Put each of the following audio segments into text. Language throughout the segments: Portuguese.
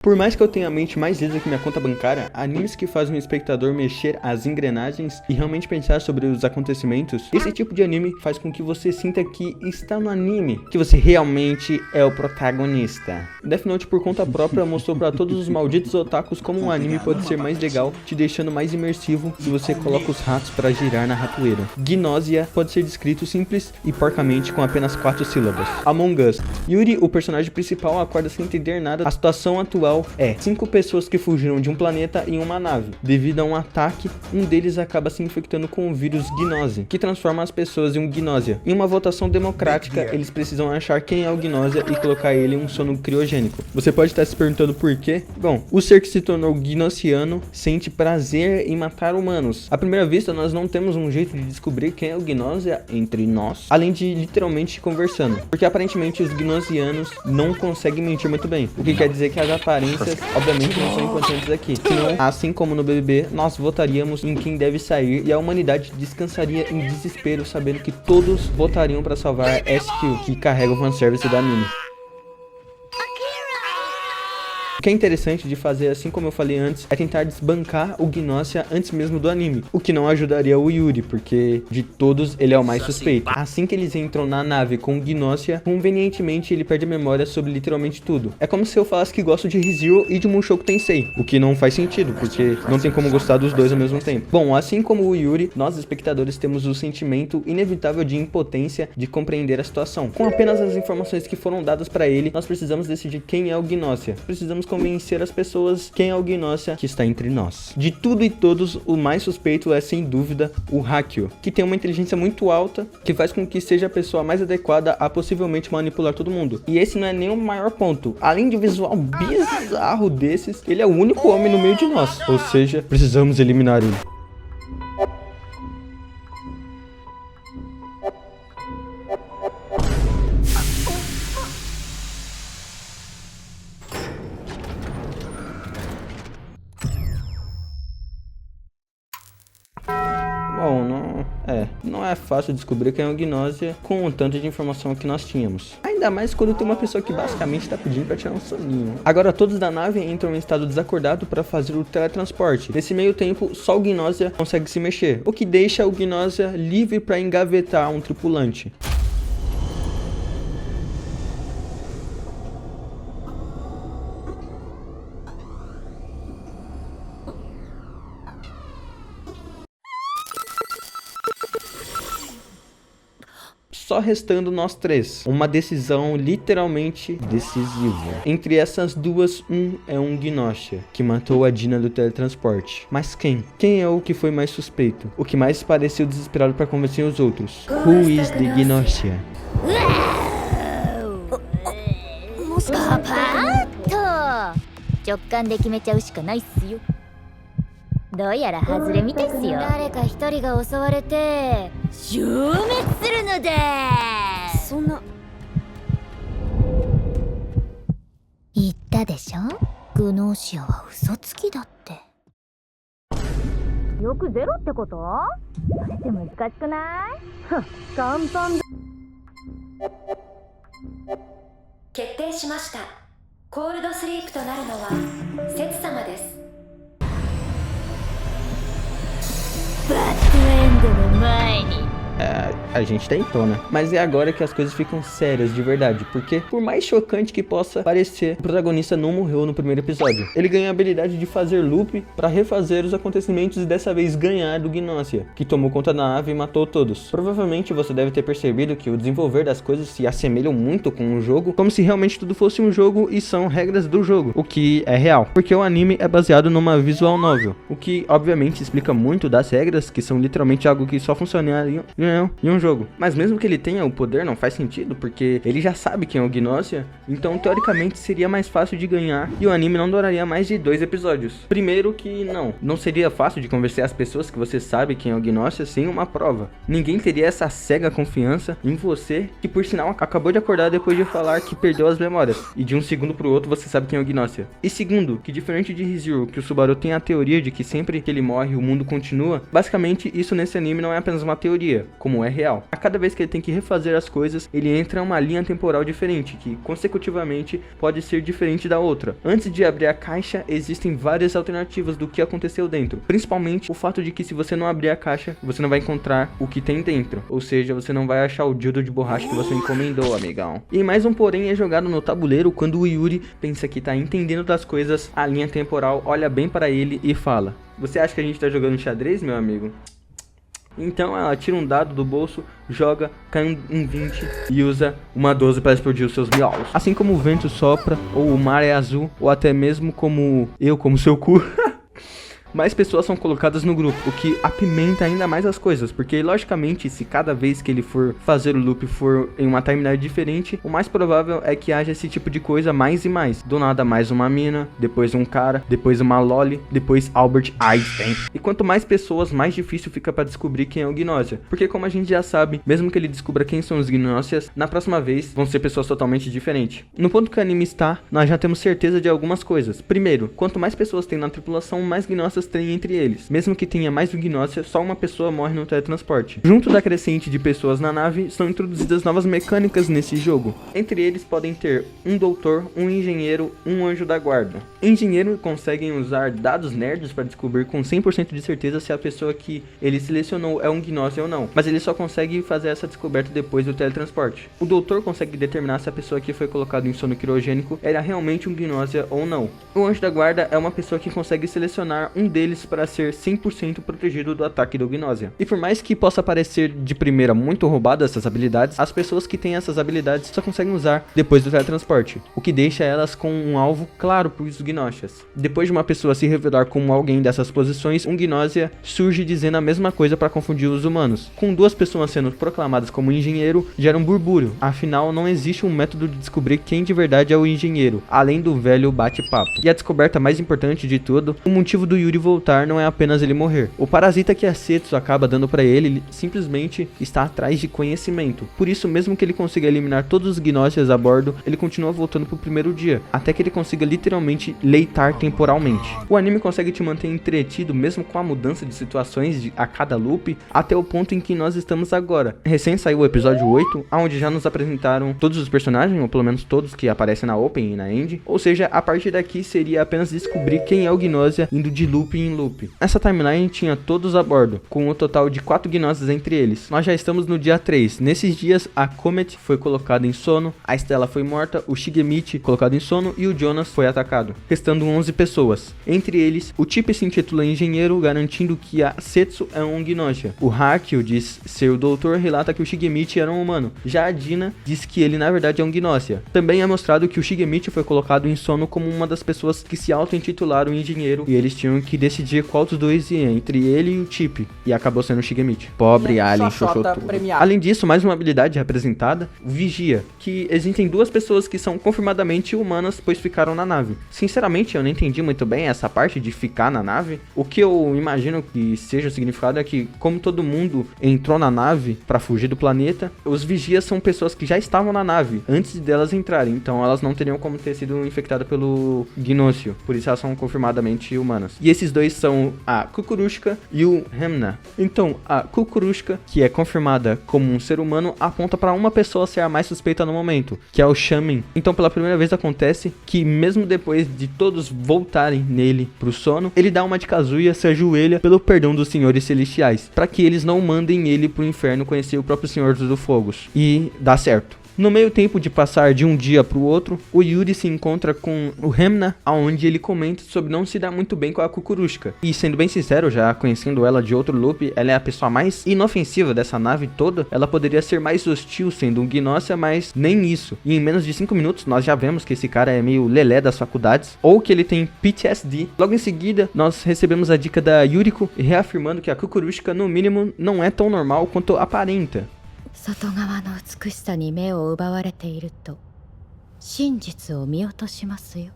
Por mais que eu tenha a mente mais lisa que minha conta bancária, animes que fazem o espectador mexer as engrenagens e realmente pensar sobre os acontecimentos, esse tipo de anime faz com que você sinta que está no anime, que você realmente é o protagonista. Death Note, por conta própria, mostrou pra todos os malditos otakus como um anime pode ser mais legal, te deixando mais imersivo se você coloca os ratos pra girar na ratoeira. Gnósia pode ser descrito simples e porcamente com apenas 4 sílabas. Among Us. Yuri, o personagem principal, acorda sem entender nada. A situação atual é 5 pessoas que fugiram de um planeta em uma nave. Devido a um ataque, um deles acaba se infectando com o vírus Gnose, que transforma as pessoas em um Gnósia. Em uma votação democrática, eles precisam achar quem é o Gnósia e colocar ele em um sono criogênico. Você pode estar se perguntando por quê? Bom, o ser que se tornou Gnosiano sente prazer em matar humanos. À primeira vista, nós não temos um jeito de descobrir quem é o Gnósia entre nós, além de literalmente conversando, porque aparentemente os Gnosianos não conseguem mentir muito bem, o que quer dizer que as aparências obviamente não são importantes aqui. Senão, assim como no BBB, nós votaríamos em quem deve sair e a humanidade descansaria em desespero sabendo que todos votariam para salvar SQ, que carrega o fanservice do anime. O que é interessante de fazer, assim como eu falei antes, é tentar desbancar o Gnósia antes mesmo do anime, o que não ajudaria o Yuri, porque de todos ele é o mais suspeito. Assim que eles entram na nave com o Gnósia, convenientemente ele perde a memória sobre literalmente tudo. É como se eu falasse que gosto de ReZero e de Mushoku Tensei, o que não faz sentido, porque não tem como gostar dos dois ao mesmo tempo. Bom, assim como o Yuri, nós espectadores temos o sentimento inevitável de impotência de compreender a situação. Com apenas as informações que foram dadas para ele, nós precisamos decidir quem é o Gnósia. Precisamos convencer as pessoas quem é o Gnósia que está entre nós. De tudo e todos, o mais suspeito é, sem dúvida, o Hakio, que tem uma inteligência muito alta, que faz com que seja a pessoa mais adequada a possivelmente manipular todo mundo. E esse não é nem o maior ponto. Além de visual bizarro desses, ele é o único homem no meio de nós. Ou seja, precisamos eliminar ele. Bom, não é fácil descobrir quem é o Gnósia com o tanto de informação que nós tínhamos. Ainda mais quando tem uma pessoa que basicamente está pedindo para tirar um soninho. Agora todos da nave entram em estado desacordado para fazer o teletransporte. Nesse meio tempo, só o Gnósia consegue se mexer, o que deixa o Gnósia livre para engavetar um tripulante. Só restando nós três. Uma decisão literalmente decisiva. Entre essas duas, é um Gnósia, que matou a Dina do teletransporte. Mas quem? Quem é o que foi mais suspeito? O que mais pareceu desesperado para convencer os outros? Who is the Gnósia? A gente tentou, né? Mas é agora que as coisas ficam sérias de verdade, porque por mais chocante que possa parecer, o protagonista não morreu no primeiro episódio. Ele ganha a habilidade de fazer loop para refazer os acontecimentos e dessa vez ganhar do Gnósia, que tomou conta da nave e matou todos. Provavelmente você deve ter percebido que o desenvolver das coisas se assemelham muito com o jogo, como se realmente tudo fosse um jogo e são regras do jogo, o que é real, porque o anime é baseado numa visual novel, o que obviamente explica muito das regras, que são literalmente algo que só funcionaria em um jogo. Mas mesmo que ele tenha o poder, não faz sentido, porque ele já sabe quem é o Gnósia, então teoricamente seria mais fácil de ganhar e o anime não duraria mais de 2 episódios. Primeiro que não seria fácil de convencer as pessoas que você sabe quem é o Gnósia sem uma prova. Ninguém teria essa cega confiança em você, que por sinal acabou de acordar depois de falar que perdeu as memórias, e de um segundo pro outro você sabe quem é o Gnósia. E segundo, que diferente de ReZero, que o Subaru tem a teoria de que sempre que ele morre o mundo continua, basicamente isso nesse anime não é apenas uma teoria. como é real. A cada vez que ele tem que refazer as coisas, ele entra em uma linha temporal diferente, que consecutivamente pode ser diferente da outra. Antes de abrir a caixa, existem várias alternativas do que aconteceu dentro, principalmente o fato de que se você não abrir a caixa, você não vai encontrar o que tem dentro, ou seja, você não vai achar o dildo de borracha que você encomendou, amigão. E mais um porém é jogado no tabuleiro quando o Yuri pensa que tá entendendo das coisas, a linha temporal olha bem para ele e fala: você acha que a gente tá jogando xadrez, meu amigo? Então ela tira um dado do bolso, joga, cai um 20 e usa uma 12 para explodir os seus miolos. Assim como o vento sopra, ou o mar é azul, ou até mesmo como eu, como seu cu. Mais pessoas são colocadas no grupo, o que apimenta ainda mais as coisas, porque logicamente se cada vez que ele for fazer o loop for em uma timeline diferente, o mais provável é que haja esse tipo de coisa mais e mais. Do nada mais uma mina, depois um cara, depois uma loli, depois Albert Einstein. E quanto mais pessoas, mais difícil fica pra descobrir quem é o Gnosia, porque como a gente já sabe, mesmo que ele descubra quem são os Gnosias, na próxima vez vão ser pessoas totalmente diferentes. No ponto que o anime está, nós já temos certeza de algumas coisas. Primeiro, quanto mais pessoas tem na tripulação, mais Gnosias tem entre eles. Mesmo que tenha mais do Gnosia, só uma pessoa morre no teletransporte. Junto da crescente de pessoas na nave, são introduzidas novas mecânicas nesse jogo. Entre eles podem ter um doutor, um engenheiro, um anjo da guarda. Engenheiro conseguem usar dados nerds para descobrir com 100% de certeza se a pessoa que ele selecionou é um Gnosia ou não, mas ele só consegue fazer essa descoberta depois do teletransporte. O doutor consegue determinar se a pessoa que foi colocada em sono criogênico era realmente um Gnosia ou não. O anjo da guarda é uma pessoa que consegue selecionar um deles para ser 100% protegido do ataque do Gnosia. E por mais que possa parecer de primeira muito roubada essas habilidades, as pessoas que têm essas habilidades só conseguem usar depois do teletransporte, o que deixa elas com um alvo claro para os Gnosias. Depois de uma pessoa se revelar como alguém dessas posições, um Gnosia surge dizendo a mesma coisa para confundir os humanos. Com duas pessoas sendo proclamadas como engenheiro, gera um burbúrio, afinal não existe um método de descobrir quem de verdade é o engenheiro, além do velho bate-papo. E a descoberta mais importante de tudo, o motivo do Yuri voltar não é apenas ele morrer. O parasita que a Setsu acaba dando pra ele simplesmente está atrás de conhecimento. Por isso, mesmo que ele consiga eliminar todos os Gnosias a bordo, ele continua voltando pro primeiro dia, até que ele consiga literalmente leitar temporalmente. O anime consegue te manter entretido mesmo com a mudança de situações a cada loop, até o ponto em que nós estamos agora. Recém saiu o episódio 8, onde já nos apresentaram todos os personagens, ou pelo menos todos que aparecem na Open e na End, ou seja, a partir daqui seria apenas descobrir quem é o Gnosia indo de loop em loop. Essa timeline tinha todos a bordo, com um total de 4 Gnosias entre eles. Nós já estamos no dia 3. Nesses dias, a Comet foi colocada em sono, a Stella foi morta, o Shigemichi colocado em sono e o Jonas foi atacado, restando 11 pessoas. Entre eles, o Chip se intitula engenheiro, garantindo que a Setsu é um Gnosia. O Hakio diz ser o doutor, relata que o Shigemichi era um humano. Já a Dina diz que ele na verdade é um Gnosia. Também é mostrado que o Shigemichi foi colocado em sono como uma das pessoas que se auto-intitularam engenheiro, e eles tinham que decidir qual dos dois ia, entre ele e o Chip, e acabou sendo o Shigemichi. Pobre alien, xoxô tudo. Além disso, mais uma habilidade representada, o Vigia, que existem duas pessoas que são confirmadamente humanas, pois ficaram na nave. Sinceramente, eu não entendi muito bem essa parte de ficar na nave. O que eu imagino que seja o significado é que, como todo mundo entrou na nave para fugir do planeta, os Vigias são pessoas que já estavam na nave antes delas entrarem, então elas não teriam como ter sido infectadas pelo Gnósio, por isso elas são confirmadamente humanas. E esses dois são a Kukurushka e o Hemna. Então, a Kukurushka, que é confirmada como um ser humano, aponta para uma pessoa ser a mais suspeita no momento, que é o Shaman. Então, pela primeira vez acontece que, mesmo depois de todos voltarem nele pro sono, ele dá uma de Kazuya, se ajoelha pelo perdão dos senhores celestiais, para que eles não mandem ele pro inferno conhecer o próprio Senhor dos Fogos. E dá certo. No meio tempo de passar de um dia para o outro, o Yuri se encontra com o Hemna, onde ele comenta sobre não se dar muito bem com a Kukurushka. E sendo bem sincero, já conhecendo ela de outro loop, ela é a pessoa mais inofensiva dessa nave toda. Ela poderia ser mais hostil sendo um Gnosia, mas nem isso. E em menos de 5 minutos nós já vemos que esse cara é meio lelé das faculdades, ou que ele tem PTSD. Logo em seguida, nós recebemos a dica da Yuriko, reafirmando que a Kukurushka no mínimo não é tão normal quanto aparenta. 外側の美しさに目を奪われていると真実を見落としますよ。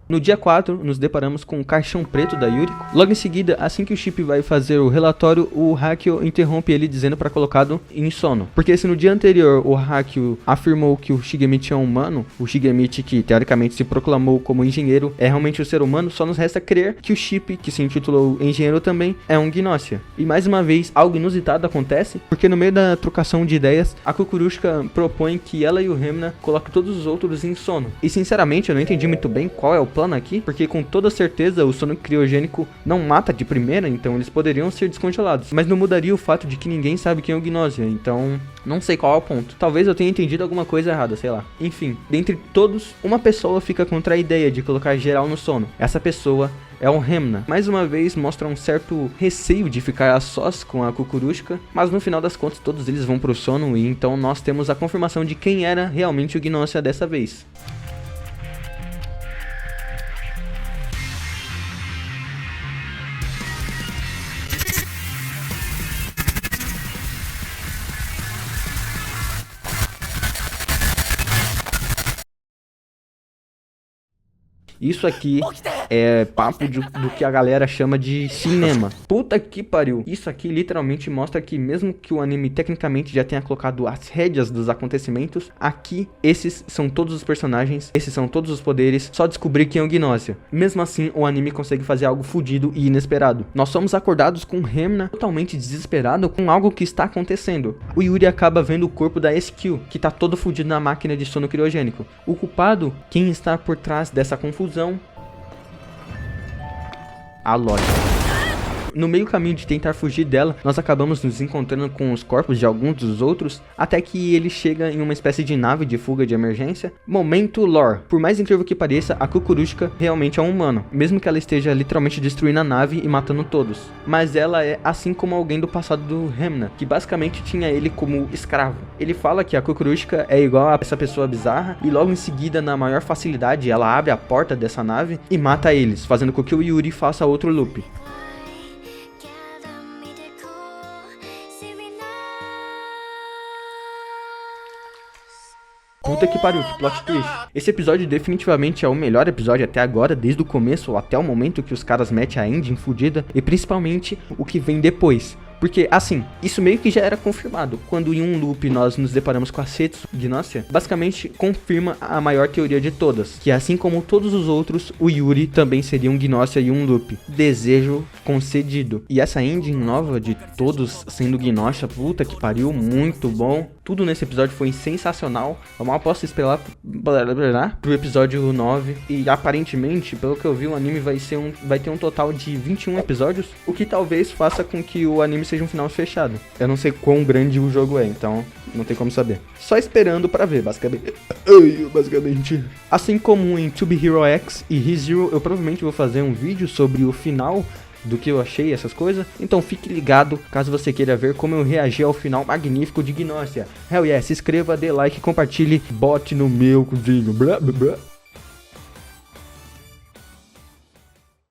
No dia 4, nos deparamos com o caixão preto da Yuriko. Logo em seguida, assim que o Chip vai fazer o relatório, o Hakio interrompe ele dizendo para colocá-lo em sono. Porque se no dia anterior o Hakio afirmou que o Shigemichi é um humano, o Shigemichi que teoricamente se proclamou como engenheiro é realmente um ser humano, só nos resta crer que o Chip, que se intitulou engenheiro também, é um Gnóssia. E mais uma vez, algo inusitado acontece, porque no meio da trocação de ideias, a Kukurushka propõe que ela e o Remna coloquem todos os outros em sono. E sinceramente, eu não entendi muito bem qual é o plano aqui, porque com toda certeza o sono criogênico não mata de primeira, então eles poderiam ser descongelados. Mas não mudaria o fato de que ninguém sabe quem é o Gnóssia, então não sei qual é o ponto. Talvez eu tenha entendido alguma coisa errada, sei lá. Enfim, dentre todos, uma pessoa fica contra a ideia de colocar geral no sono. Essa pessoa é o Remna. Mais uma vez mostra um certo receio de ficar a sós com a Kukurushka, mas no final das contas todos eles vão pro sono e então nós temos a confirmação de quem era realmente o Gnóssia dessa vez. Isso aqui é papo do que a galera chama de cinema. Puta que pariu. Isso aqui literalmente mostra que mesmo que o anime tecnicamente já tenha colocado as rédeas dos acontecimentos, aqui esses são todos os personagens, esses são todos os poderes, só descobrir quem é o Gnóssia. Mesmo assim, o anime consegue fazer algo fodido e inesperado. Nós somos acordados com Remna totalmente desesperado com algo que está acontecendo. O Yuri acaba vendo o corpo da SQ, que tá todo fudido na máquina de sono criogênico. O culpado, quem está por trás dessa confusão, a loja. No meio caminho de tentar fugir dela, nós acabamos nos encontrando com os corpos de alguns dos outros, até que ele chega em uma espécie de nave de fuga de emergência. Momento lore. Por mais incrível que pareça, a Kukurushka realmente é um humano, mesmo que ela esteja literalmente destruindo a nave e matando todos. Mas ela é assim como alguém do passado do Remna, que basicamente tinha ele como escravo. Ele fala que a Kukurushka é igual a essa pessoa bizarra, e logo em seguida, na maior facilidade, ela abre a porta dessa nave e mata eles, fazendo com que o Yuri faça outro loop. Puta que pariu, que plot twist. Esse episódio definitivamente é o melhor episódio até agora, desde o começo até o momento que os caras metem a ending fodida, e principalmente o que vem depois. Porque, assim, isso meio que já era confirmado. Quando em um loop nós nos deparamos com a Setsu Gnóssia, basicamente confirma a maior teoria de todas, que assim como todos os outros, o Yuri também seria um Gnóssia e um loop. Desejo concedido. E essa ending nova de todos sendo Gnóssia, puta que pariu, muito bom. Tudo nesse episódio foi sensacional. Eu mal posso esperar pro episódio 9. E aparentemente, pelo que eu vi, o anime vai ter um total de 21 episódios, o que talvez faça com que o anime seja um final fechado. Eu não sei quão grande o jogo é, então não tem como saber. Só esperando pra ver, basicamente. Assim como em To Be Hero X e ReZero, eu provavelmente vou fazer um vídeo sobre o final do que eu achei, essas coisas. Então fique ligado caso você queira ver como eu reagi ao final magnífico de Gnóssia. Hell yeah, se inscreva, dê like, compartilhe, bote no meu cudinho.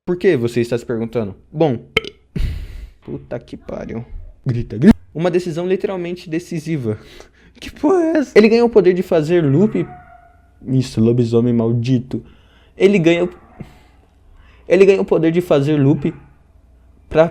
Por que você está se perguntando? Bom, puta que pariu. Grita. Uma decisão literalmente decisiva. Que porra é essa? Ele ganha o poder de fazer loop. Isso, lobisomem maldito. Ele ganha o poder de fazer loop pra